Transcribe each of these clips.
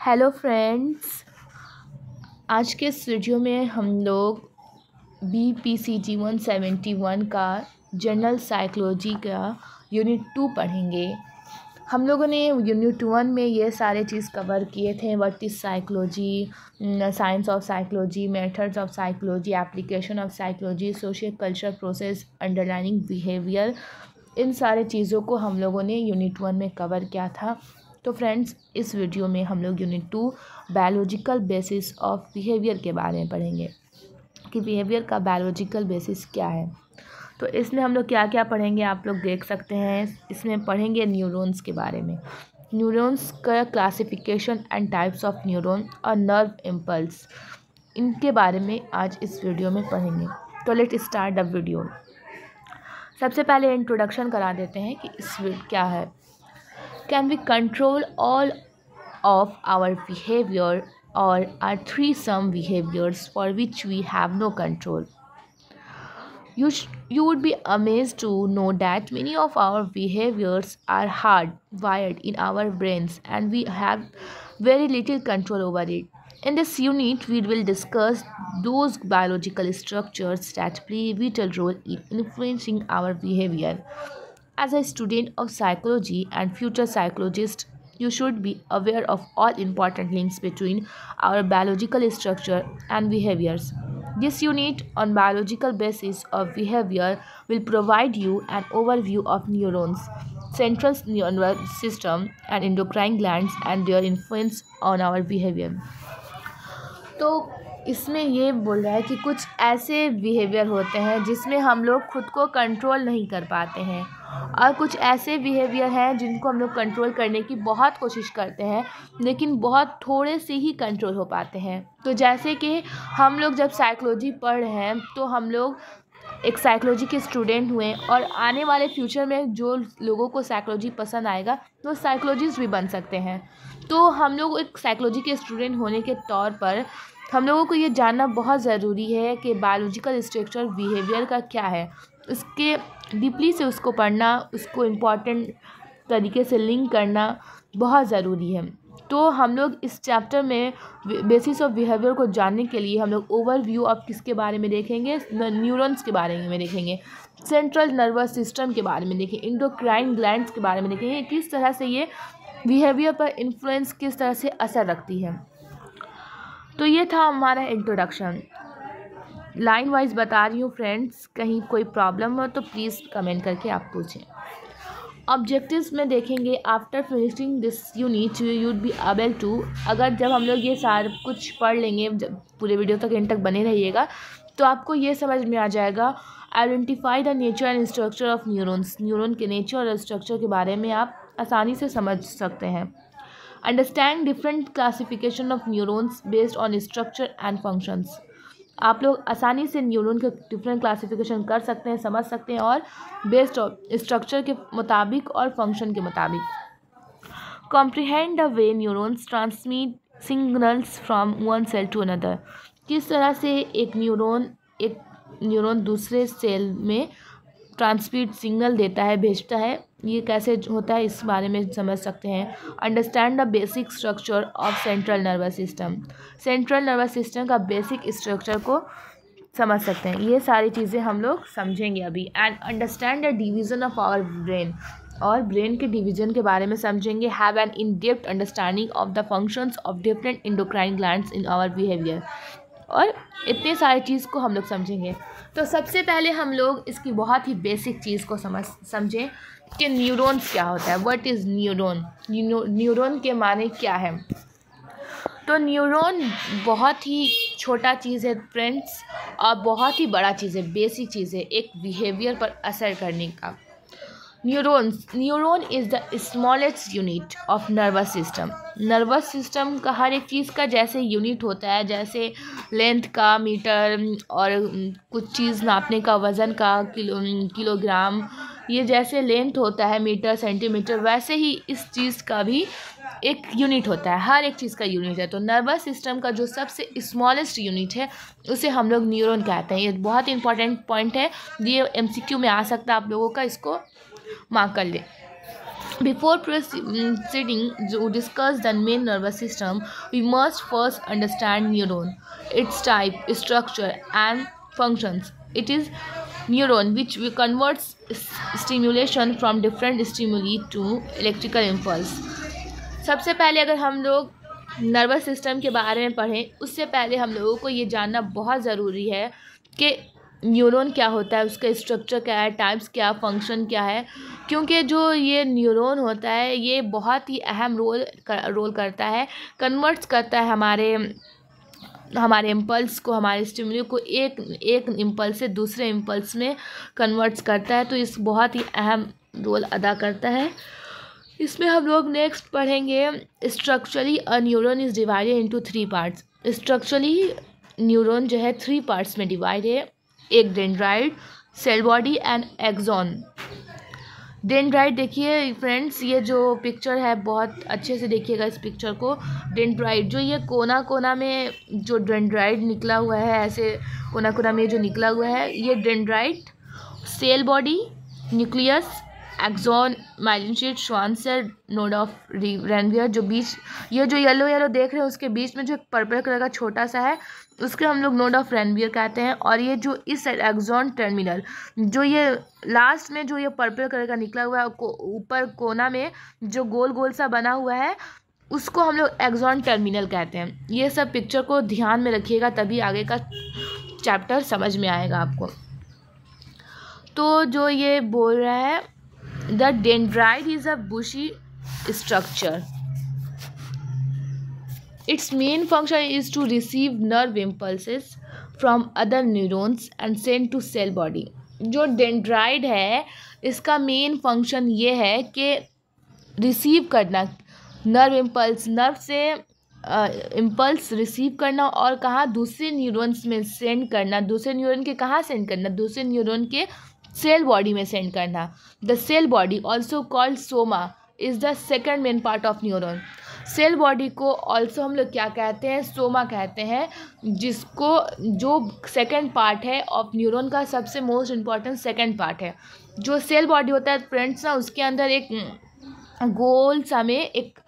Hello friends, आज के इस वीडियो में हम लोग BPCG 171 का जनरल साइकोलॉजी का यूनिट 2 पढ़ेंगे। हम लोगों ने यूनिट 1 में ये सारे चीज़ कवर किए थे। What is psychology, science of psychology, methods of psychology, application of psychology, social culture process, underlining behaviour. इन सारे चीज़ों को हम लोगों ने यूनिट 1 में कवर किया था। तो फ्रेंड्स, इस वीडियो में हम लोग unit 2 biological basis of behaviour के बारे में पढ़ेंगे कि बिहेवियर का बायोलॉजिकल बेसिस क्या है। तो इसमें हम लोग क्या क्या पढ़ेंगे आप लोग देख सकते हैं। इसमें पढ़ेंगे न्यूरॉन्स के बारे में, न्यूरॉन्स का classification and types of neuron और नर्व इम्पल्स, इनके बारे में आज इस वीडियो में पढ़ेंगे। तो लेट स्टार्ट द वीडियो। सबसे पहले इंट्रोडक्शन करा देते हैं कि इस क्या है। Can we control all of our behavior, or are three some behaviors for which we have no control? You would be amazed to know that many of our behaviors are hardwired in our brains and we have very little control over it. In this unit, we will discuss those biological structures that play a vital role in influencing our behavior. As a student of psychology and future psychologist, you should be aware of all important links between our biological structure and behaviors. This unit on biological basis of behavior will provide you an overview of neurons, central nervous system, and endocrine glands and their influence on our behavior. तो इसमें ये बोल रहा है कि कुछ ऐसे behaviour होते हैं जिसमें हम लोग खुद को कंट्रोल नहीं कर पाते हैं, और कुछ ऐसे बिहेवियर हैं जिनको हम लोग कंट्रोल करने की बहुत कोशिश करते हैं लेकिन बहुत थोड़े से ही कंट्रोल हो पाते हैं। तो जैसे कि हम लोग जब साइकोलॉजी पढ़ रहे हैं तो हम लोग एक साइकोलॉजी के स्टूडेंट हुए, और आने वाले फ्यूचर में जो लोगों को साइकोलॉजी पसंद आएगा वो साइकोलॉजिस्ट भी बन सकते हैं। तो हम लोग एक साइकोलॉजी के स्टूडेंट होने के तौर पर हम लोगों को ये जानना बहुत ज़रूरी है कि बायोलॉजिकल स्ट्रक्चर बिहेवियर का क्या है। उसके डीपली से उसको पढ़ना, उसको इम्पॉर्टेंट तरीके से लिंक करना बहुत ज़रूरी है। तो हम लोग इस चैप्टर में बेसिस ऑफ बिहेवियर को जानने के लिए हम लोग ओवरव्यू ऑफ किसके बारे में देखेंगे, न्यूरॉन्स के बारे में देखेंगे, सेंट्रल नर्वस सिस्टम के बारे में देखेंगे, एंडोक्राइन ग्लैंड्स के बारे में देखेंगे, किस तरह से ये बिहेवियर पर इन्फ्लुएंस किस तरह से असर रखती है। तो ये था हमारा इंट्रोडक्शन। लाइन वाइज बता रही हूँ फ्रेंड्स, कहीं कोई प्रॉब्लम हो तो प्लीज़ कमेंट करके आप पूछें। ऑब्जेक्टिव्स में देखेंगे, after finishing this unit you would be able to, अगर जब हम लोग ये सारा कुछ पढ़ लेंगे, जब पूरे वीडियो तक एंड तक बने रहिएगा तो आपको ये समझ में आ जाएगा। Identify the nature and structure of neurons, neuron के नेचर और स्ट्रक्चर के बारे में आप आसानी से समझ सकते हैं। Understand different classification of neurons based on structure and functions, आप लोग आसानी से न्यूरॉन के डिफरेंट क्लासिफिकेशन कर सकते हैं, समझ सकते हैं, और बेस्ड ऑन स्ट्रक्चर के मुताबिक और फंक्शन के मुताबिक। Comprehend the way neurons transmit signals from one cell to another, किस तरह से एक न्यूरॉन दूसरे सेल में ट्रांसमिट सिग्नल देता है, भेजता है, ये कैसे होता है इस बारे में समझ सकते हैं। Understand the basic structure of central nervous system, central nervous system का बेसिक स्ट्रक्चर को समझ सकते हैं। ये सारी चीज़ें हम लोग समझेंगे अभी। And understand the division of our brain, और ब्रेन के डिवीज़न के बारे में समझेंगे। Have an in depth understanding of the functions of different endocrine glands in our behaviour, और इतने सारी चीज़ को हम लोग समझेंगे। तो सबसे पहले हम लोग इसकी बहुत ही बेसिक चीज़ को समझें कि न्यूरॉन्स क्या होता है। व्हाट इज़ न्यूरॉन, न्यूरॉन के माने क्या है। तो न्यूरॉन बहुत ही छोटा चीज़ है फ्रेंड्स, और बहुत ही बड़ा चीज़ है, बेसिक चीज़ है एक बिहेवियर पर असर करने का। Neuron is the smallest unit of nervous system, nervous system का हर एक चीज़ का जैसे यूनिट होता है, जैसे लेंथ का मीटर, और कुछ चीज़ नापने का वज़न का किलोग्राम, ये जैसे लेंथ होता है मीटर सेंटीमीटर, वैसे ही इस चीज़ का भी एक यूनिट होता है, हर एक चीज़ का यूनिट है। तो नर्वस सिस्टम का जो सबसे स्मॉलेस्ट यूनिट है उसे हम लोग न्यूरॉन कहते हैं। ये बहुत इंपॉर्टेंट पॉइंट है, ये MCQ में आ सकता है आप लोगों का, इसको मार्क कर ले। Before proceeding to discuss the main nervous system, we must first understand neuron, its type, structure, and functions. It is neuron which we converts stimulation from different stimuli to electrical impulse. सबसे पहले अगर हम लोग nervous system के बारे में पढ़ें, उससे पहले हम लोगों को ये जानना बहुत ज़रूरी है कि न्यूरॉन क्या होता है, उसका स्ट्रक्चर क्या है, टाइप्स क्या, फंक्शन क्या है। क्योंकि जो ये न्यूरॉन होता है ये बहुत ही अहम रोल करता है, कन्वर्ट्स करता है हमारे इम्पल्स को, हमारे स्टिमुली को एक इम्पल्स से दूसरे इम्पल्स में कन्वर्ट्स करता है। तो इस बहुत ही अहम रोल अदा करता है। इसमें हम लोग नेक्स्ट पढ़ेंगे structurally a neuron is divided into 3 parts. Structurally neuron जो है 3 पार्ट्स में डिवाइड है, एक dendrite, cell body and axon. Dendrite देखिए फ्रेंड्स, ये जो पिक्चर है बहुत अच्छे से देखिएगा इस पिक्चर को। डेंड्राइट जो ये कोना कोना में जो डेंड्राइट निकला हुआ है, ऐसे कोना कोना में जो निकला हुआ है ये dendrite. Cell body, nucleus, axon, myelin sheath, Schwann cell, node of Ranvier. जो बीच ये जो येलो येलो देख रहे हैं उसके बीच में जो पर्पल कलर का छोटा सा है उसके हम लोग नोड ऑफ रेनवियर कहते हैं। और ये जो इस साइड एक्सॉन टर्मिनल, जो ये लास्ट में जो ये पर्पल कलर का निकला हुआ है ऊपर कोना में जो गोल गोल सा बना हुआ है उसको हम लोग एक्सॉन टर्मिनल कहते हैं। ये सब पिक्चर को ध्यान में रखिएगा तभी आगे का चैप्टर समझ में आएगा आपको। तो जो ये बोल रहा है The dendrite is a bushy structure. Its main function is to receive nerve impulses from other neurons and send to cell body. जो डेंड्राइट है इसका मेन फंक्शन ये है कि रिसीव करना नर्व इम्पल्स, नर्व से इम्पल्स रिसीव करना और कहाँ दूसरे न्यूरॉन्स में सेंड करना। दूसरे न्यूरॉन के कहाँ सेंड करना? दूसरे न्यूरॉन के सेल बॉडी में सेंड करना। The cell body also called soma is the second main part of neuron. Cell body को ऑल्सो हम लोग क्या कहते हैं? सोमा कहते हैं, जिसको जो सेकेंड पार्ट है ऑफ न्यूरॉन का, सबसे मोस्ट इम्पॉर्टेंट सेकेंड पार्ट है। जो सेल बॉडी होता है फ्रेंड्स ना, उसके अंदर एक गोल सा में एक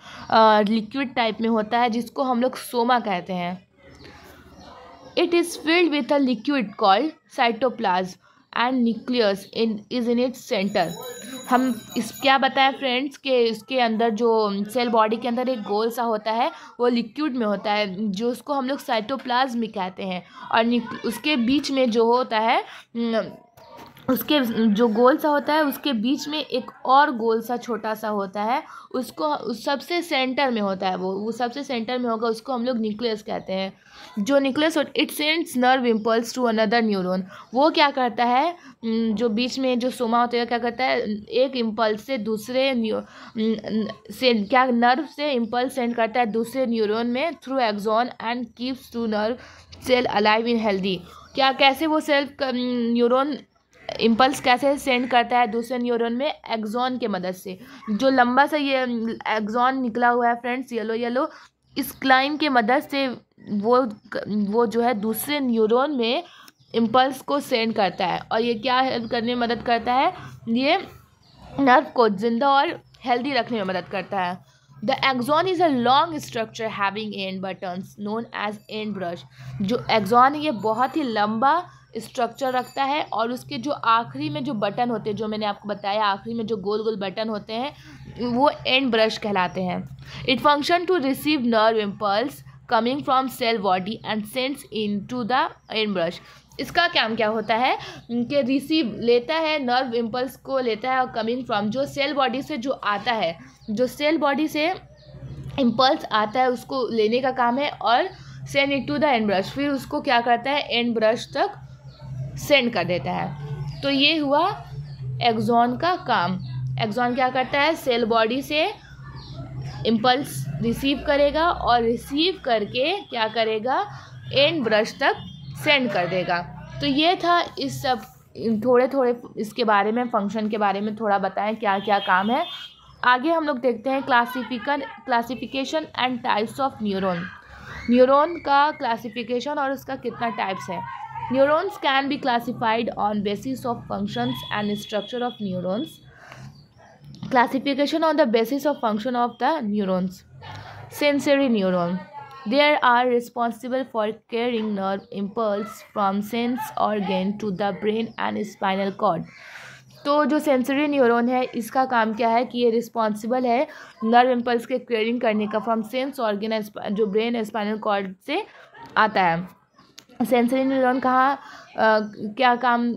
लिक्विड टाइप में होता है जिसको हम लोग सोमा कहते हैं। It is filled with a liquid called cytoplasm and nucleus is in its centre. हम इस क्या बताएं फ्रेंड्स कि इसके अंदर जो सेल बॉडी के अंदर एक गोल सा होता है वो लिक्विड में होता है जो उसको हम लोग साइटोप्लाज्म कहते हैं। और उसके बीच में जो होता है उसके जो गोल सा होता है उसके बीच में एक और गोल सा छोटा सा होता है, उसको उस सबसे सेंटर में होता है, वो सबसे सेंटर में होगा, उसको हम लोग न्यूक्लियस कहते हैं। जो nucleus it sends nerve impulse to another neuron. वो क्या करता है, जो बीच में जो सोमा होता है क्या करता है, एक इम्पल्स से दूसरे नर्व से इम्पल्स सेंड करता है दूसरे न्यूरॉन में through axon and keeps to nerve cell alive in healthy. क्या कैसे वो सेल न्यूरॉन इम्पल्स कैसे सेंड करता है दूसरे न्यूरॉन में? एक्सॉन के मदद से। जो लंबा सा ये एक्सॉन निकला हुआ है फ्रेंड्स येलो येलो, इस क्लाइन के मदद से वो जो है दूसरे न्यूरॉन में इम्पल्स को सेंड करता है। और ये क्या हेल्प करने में मदद करता है? ये नर्व को जिंदा और हेल्दी रखने में मदद करता है। The axon is a long structure having end buttons known as end brush. जो एक्सॉन है ये बहुत ही लंबा स्ट्रक्चर रखता है और उसके जो आखिरी में जो बटन होते हैं, जो मैंने आपको बताया आखिरी में जो गोल गोल बटन होते हैं वो एंड ब्रश कहलाते हैं। It function to receive nerve impulse coming from cell body and sends in to the end brush. इसका काम क्या होता है कि रिसीव लेता है, नर्व इम्पल्स को लेता है और कमिंग फ्रॉम जो सेल बॉडी से जो आता है, जो सेल बॉडी से इम्पल्स आता है उसको लेने का काम है और send it to the end brush. फिर उसको क्या करता है, एंड ब्रश तक सेंड कर देता है। तो ये हुआ एक्सॉन का काम। एक्सॉन क्या करता है, सेल बॉडी से इम्पल्स रिसीव करेगा और रिसीव करके क्या करेगा, एंड ब्रश तक सेंड कर देगा। तो ये था इस सब थोड़े थोड़े इसके बारे में, फंक्शन के बारे में थोड़ा बताएं क्या क्या काम है। आगे हम लोग देखते हैं classification and types of neuron. Neuron का क्लासिफिकेशन और उसका कितना टाइप्स है। Neurons can be classified on basis of functions and structure of neurons. Classification on the basis of function of the neurons. Sensory neuron. They are responsible for carrying nerve impulse from sense organ to the brain and spinal cord. तो जो sensory neuron है इसका काम क्या है कि ये responsible है नर्व इम्पल्स के क्लियरिंग करने का फ्रॉम सेंस ऑर्गन जो ब्रेन स्पाइनल कॉर्ड से आता है। सेंसरी न्यूरॉन कहाँ क्या काम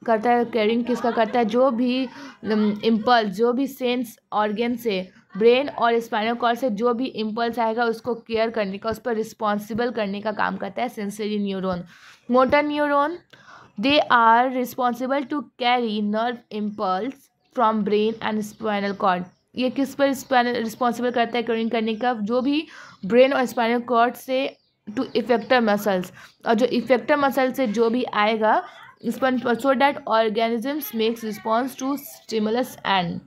करता है, क्लियरिंग किसका करता है, जो भी इम्पल्स जो भी सेंस ऑर्गन से ब्रेन और स्पाइनल कॉर्ड से जो भी इम्पल्स आएगा उसको केयर करने का, उस पर रिस्पॉन्सिबल करने का काम करता है sensory neuron. Motor neuron, they are responsible to carry nerve impulse from brain and spinal cord। ये किस पर रिस्पॉन्सिबल करता है क्लियरिंग करने का, जो भी ब्रेन और स्पाइनल कॉर्ड से टू इफेक्टर मसल्स, और जो इफेक्टर मसल से जो भी आएगा इस पर, so that organisms makes response to stimulus and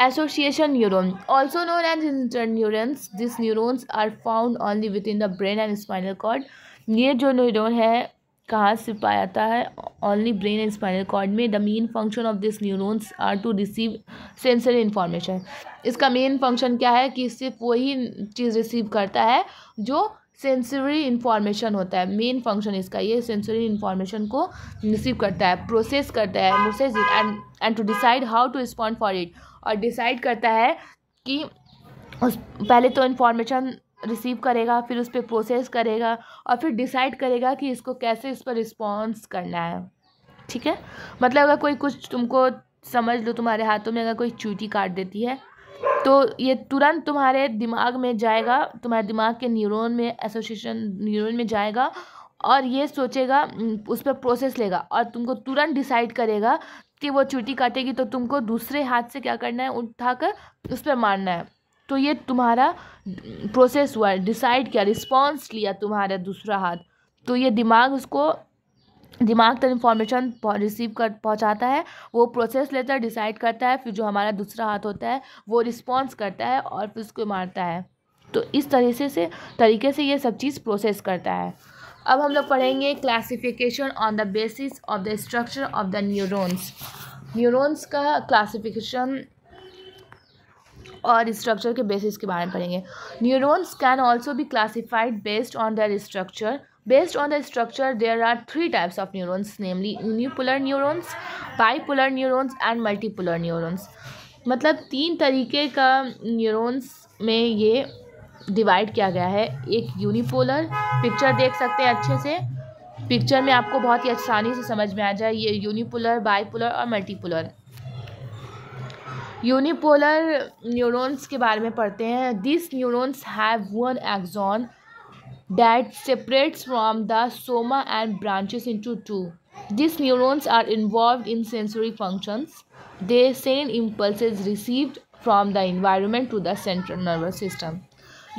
association neuron, also known as interneurons। These neurons are found only within the brain and spinal cord। ये जो न्यूरॉन है कहाँ से पाया जाता है, only brain and spinal cord में। The main function of this neurons are to receive sensory information. इसका मेन फंक्शन क्या है कि सिर्फ वही चीज़ रिसीव करता है जो सेंसरी इन्फॉर्मेशन होता है। मेन फंक्शन इसका ये सेंसरी इन्फॉर्मेशन को रिसीव करता है, प्रोसेस करता है, process and to decide how to respond for it, और डिसाइड करता है कि पहले तो इन्फॉर्मेशन रिसीव करेगा, फिर उस पर प्रोसेस करेगा और फिर डिसाइड करेगा कि इसको कैसे इस पर रिस्पॉन्स करना है। ठीक है, मतलब अगर कोई कुछ तुमको समझ लो, तुम्हारे हाथों में अगर कोई चींटी काट देती है तो ये तुरंत तुम्हारे दिमाग में जाएगा, तुम्हारे दिमाग के न्यूरॉन में एसोसिएशन न्यूरॉन में जाएगा और ये सोचेगा, उस पर प्रोसेस लेगा और तुमको तुरंत डिसाइड करेगा कि वो चींटी काटेगी तो तुमको दूसरे हाथ से क्या करना है, उठाकर उस पर मारना है। तो ये तुम्हारा प्रोसेस हुआ, डिसाइड किया, रिस्पॉन्स लिया तुम्हारा दूसरा हाथ। तो ये दिमाग तक इंफॉर्मेशन रिसीव कर पहुंचाता है, वो प्रोसेस लेता है, डिसाइड करता है, फिर जो हमारा दूसरा हाथ होता है वो रिस्पॉन्स करता है और फिर उसको मारता है। तो इस तरीके से ये सब चीज़ प्रोसेस करता है। अब हम लोग पढ़ेंगे classification on the basis of the structure of the neurons. Neurons का क्लासिफिकेशन और स्ट्रक्चर के बेसिस के बारे में पढ़ेंगे। Neurons can also be classified based on their structure. Based on the structure, there are three types of neurons, namely unipolar neurons, bipolar neurons and multipolar neurons। मतलब 3 तरीके का न्यूरॉन्स में ये डिवाइड किया गया है। एक यूनिपोलर, पिक्चर देख सकते हैं अच्छे से, पिक्चर में आपको बहुत ही आसानी से समझ में आ जाए ये यूनिपोलर, बाइपोलर और मल्टीपोलर। यूनिपोलर न्यूरॉन्स के बारे में पढ़ते हैं। This neurons have one axon that separates from the soma and branches into two. These neurons are involved in sensory functions. They send impulses received from the environment to the central nervous system।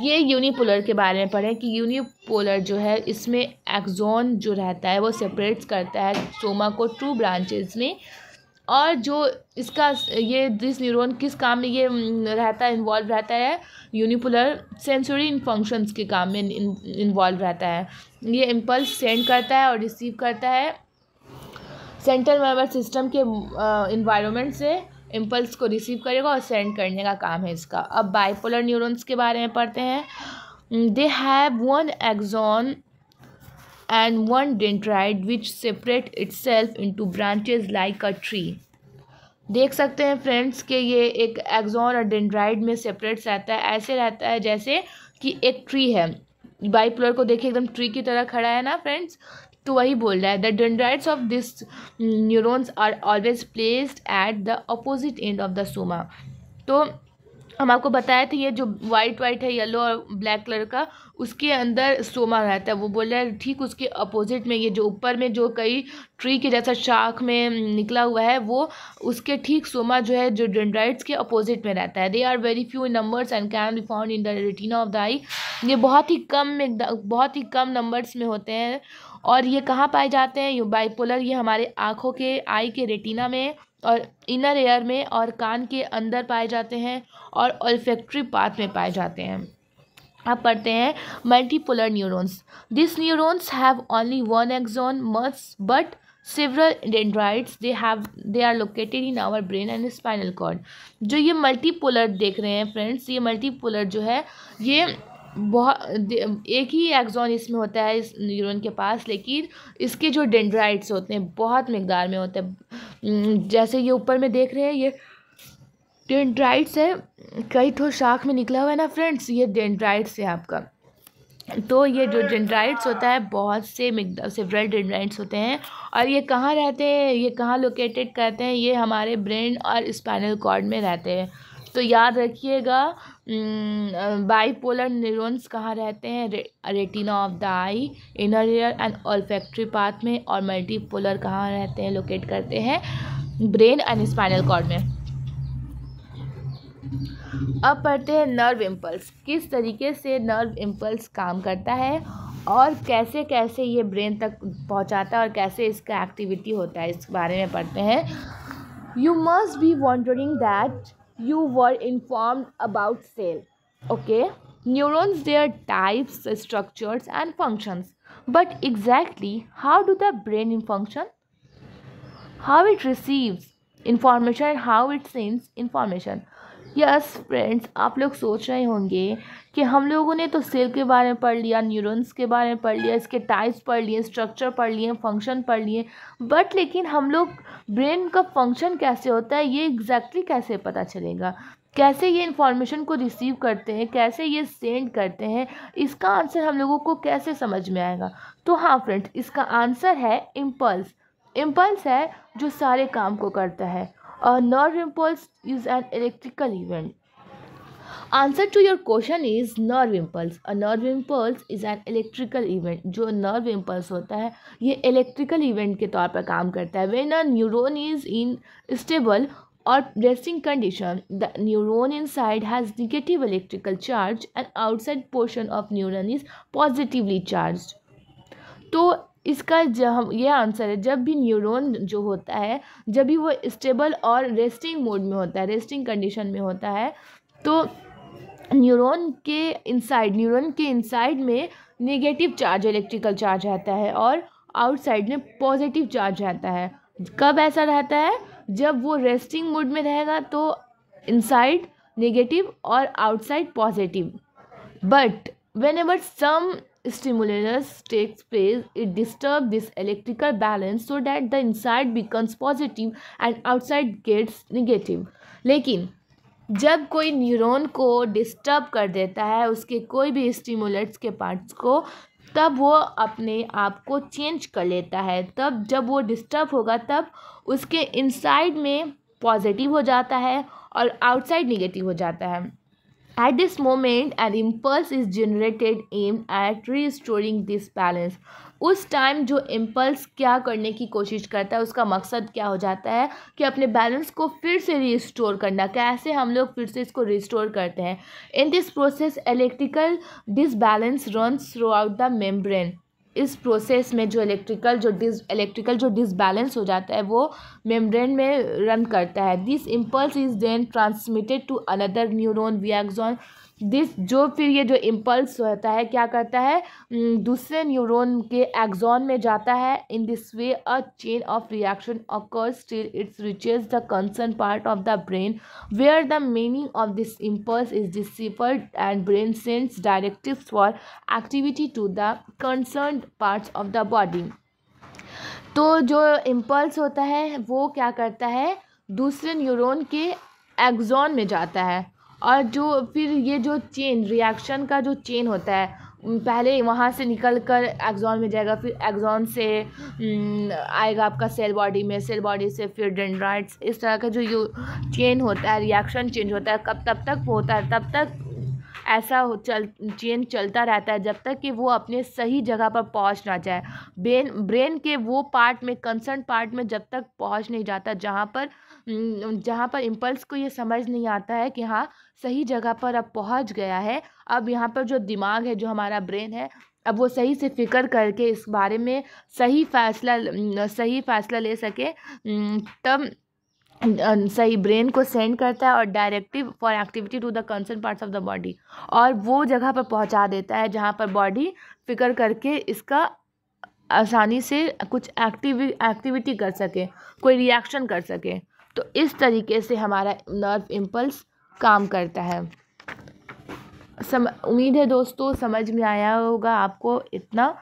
ये unipolar के बारे में पढ़ें कि unipolar जो है इसमें axon जो रहता है वो सेपरेट्स करता है सोमा को 2 ब्रांचेस में, और जो इसका ये दिस न्यूरॉन किस काम में ये रहता है, इन्वॉल्व रहता है, यूनिपोलर सेंसरी फंक्शंस के काम में इन्वॉल्व रहता है। ये इम्पल्स सेंड करता है और रिसीव करता है सेंट्रल नर्वस सिस्टम के इन्वायरमेंट से, इम्पल्स को रिसीव करेगा और सेंड करने का काम है इसका। अब बाइपोलर न्यूरॉन्स के बारे में पढ़ते हैं। They have one axon and one dendrite which separate itself into branches like a tree। देख सकते हैं फ्रेंड्स कि ये एक एक्सॉन और डेंड्राइट में सेपरेट रहता है, ऐसे रहता है जैसे कि एक ट्री है। बाइपोलर को देखिए एकदम ट्री की तरह खड़ा है ना फ्रेंड्स, तो वही बोल रहा है। The dendrites of this neurons are always placed at the opposite end of the soma. तो हम आपको बताए थे ये जो वाइट है, येलो और ब्लैक कलर का, उसके अंदर सोमा रहता है। वो बोल रहा है ठीक उसके अपोजिट में ये जो ऊपर में जो कई ट्री के जैसा शाख में निकला हुआ है, वो उसके ठीक सोमा जो है जो डेंड्राइट्स के अपोजिट में रहता है। They are very few in numbers and can be found in the retina of the eye. ये बहुत ही कम नंबर्स में होते हैं। और ये कहाँ पाए जाते हैं? ये बाइपोलर ये हमारे आँखों के आई के रेटिना में और इनर एयर में और कान के अंदर पाए जाते हैं और ऑल्फैक्टरी पाथ में पाए जाते हैं। अब पढ़ते हैं multipolar neurons. This neurons have only one axon much but several dendrites they are located in our brain and spinal cord. जो ये मल्टीपोलर देख रहे हैं फ्रेंड्स, ये मल्टीपोलर जो है ये बहुत एक ही एक्सॉन इसमें होता है इस न्यूरॉन के पास, लेकिन इसके जो डेंड्राइट्स होते हैं बहुत मिकदार में होते हैं। जैसे ये ऊपर में देख रहे हैं ये डेंड्राइट्स है, कई ठो शाख में निकला हुआ है ना फ्रेंड्स, ये डेंड्राइट्स है आपका। तो ये जो डेंड्राइट्स होता है बहुत से सेवरल डेंड्राइट्स होते हैं, और ये कहाँ रहते हैं, ये कहाँ लोकेटेड करते हैं, ये हमारे ब्रेन और स्पाइनल कॉर्ड में रहते हैं। तो याद रखिएगा बाइपोलर न्यूरॉन्स कहाँ रहते हैं, retina of the I, inner ear and olfactory path में, और मल्टीपोलर कहाँ रहते हैं, लोकेट करते हैं ब्रेन एंड स्पाइनल कॉर्ड में। अब पढ़ते हैं नर्व इम्पल्स, किस तरीके से नर्व इम्पल्स काम करता है और कैसे कैसे ये ब्रेन तक पहुंचाता है और कैसे इसका एक्टिविटी होता है, इस बारे में पढ़ते हैं। You must be wondering that you were informed about cell. Okay, neurons, their types, structures and functions, but exactly how do the brain function, how it receives information, how it sends information. Yes friends, आप लोग सोच रहे होंगे कि हम लोगों ने तो सेल के बारे में पढ़ लिया, न्यूरॉन्स के बारे में पढ़ लिया, इसके टाइप्स पढ़ लिए, स्ट्रक्चर पढ़ लिए, फंक्शन पढ़ लिए, बट लेकिन हम लोग ब्रेन का फंक्शन कैसे होता है ये एग्जैक्टली कैसे पता चलेगा, कैसे ये इन्फॉर्मेशन को रिसीव करते हैं, कैसे ये सेंड करते हैं, इसका आंसर हम लोगों को कैसे समझ में आएगा। तो हाँ फ्रेंड्स, इसका आंसर है इम्पल्स। इम्पल्स है जो सारे काम को करता है। A nerve impulse is an electrical event. Answer to your question is nerve impulse. A nerve impulse is an electrical event. जो nerve impulse होता है ये electrical event के तौर पर काम करता है। When a neuron is in stable or resting condition, the neuron inside has negative electrical charge and outside portion of neuron is positively charged. तो इसका ये आंसर है, जब भी न्यूरॉन जो होता है जब भी वो स्टेबल और रेस्टिंग मोड में होता है, रेस्टिंग कंडीशन में होता है, तो न्यूरॉन के इनसाइड में नेगेटिव चार्ज, इलेक्ट्रिकल चार्ज रहता है और आउटसाइड में पॉजिटिव चार्ज रहता है। कब ऐसा रहता है, जब वो रेस्टिंग मोड में रहेगा तो इनसाइड नेगेटिव और outside positive, but whenever some stimulus takes place, it disturbs this electrical balance so that the inside becomes positive and outside gets negative. लेकिन जब कोई न्यूरॉन को डिस्टर्ब कर देता है, उसके कोई भी स्टिमुलेट्स के पार्ट्स को, तब वो अपने आप को चेंज कर लेता है। तब जब वो डिस्टर्ब होगा तब उसके इनसाइड में पॉजिटिव हो जाता है और आउटसाइड नेगेटिव हो जाता है। At this moment, an impulse is generated aimed at restoring this balance. उस टाइम जो इम्पल्स क्या करने की कोशिश करता है, उसका मकसद क्या हो जाता है कि अपने बैलेंस को फिर से रिस्टोर करना। कैसे हम लोग फिर से इसको रिस्टोर करते हैं? In this process electrical disbalance runs through out the membrane. इस प्रोसेस में जो इलेक्ट्रिकल जो डिसबैलेंस हो जाता है वो मेम्ब्रेन में रन करता है। This impulse is then transmitted to another neuron via axon. जो फिर ये जो इम्पल्स होता है क्या करता है, दूसरे न्यूरॉन के एक्सॉन में जाता है। In this way a chain of reaction occurs till it reaches the concerned part of the brain where the meaning of this impulse is deciphered and brain sends directives for activity to the concerned parts of the body. तो जो impulse होता है वो क्या करता है, दूसरे neuron के एक्सॉन में जाता है, और जो फिर ये जो चेन रिएक्शन का जो चेन होता है, पहले वहाँ से निकल कर एक्सॉन में जाएगा, फिर एक्सॉन से आएगा आपका सेल बॉडी में, सेल बॉडी से फिर डेंड्राइट्स। इस तरह का जो चेन होता है, रिएक्शन चेंज होता है, कब तब तक होता है, तब तक ऐसा चेन चलता रहता है जब तक कि वो अपने सही जगह पर पहुंच ना जाए। ब्रेन के वो पार्ट में, कंसर्न पार्ट में जब तक पहुंच नहीं जाता जहाँ पर इम्पल्स को ये समझ नहीं आता है कि हाँ सही जगह पर अब पहुंच गया है। अब यहाँ पर जो दिमाग है, जो हमारा ब्रेन है, अब वो सही से फिक्र करके इस बारे में सही फैसला ले सके, तब सही ब्रेन को सेंड करता है और directive for activity to the concern parts of the body, और वो जगह पर पहुंचा देता है जहां पर बॉडी फिक्र करके इसका आसानी से कुछ एक्टिविटी कर सके, कोई रिएक्शन कर सके। तो इस तरीके से हमारा नर्व इम्पल्स काम करता है। उम्मीद है दोस्तों समझ में आया होगा आपको इतना।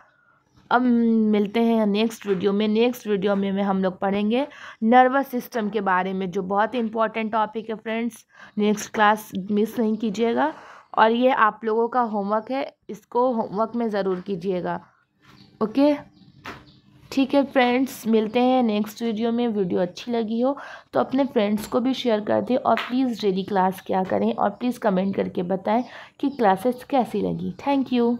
अब मिलते हैं नेक्स्ट वीडियो में। नेक्स्ट वीडियो में हम लोग पढ़ेंगे नर्वस सिस्टम के बारे में, जो बहुत ही इंपॉर्टेंट टॉपिक है फ्रेंड्स। नेक्स्ट क्लास मिस नहीं कीजिएगा। और ये आप लोगों का होमवर्क है, इसको होमवर्क में ज़रूर कीजिएगा। ओके, ठीक है फ्रेंड्स, मिलते हैं नेक्स्ट वीडियो में। वीडियो अच्छी लगी हो तो अपने फ्रेंड्स को भी शेयर कर दें, और प्लीज़ डेली क्लास क्या करें, और प्लीज़ कमेंट करके बताएं कि क्लासेस कैसी लगी। Thank you.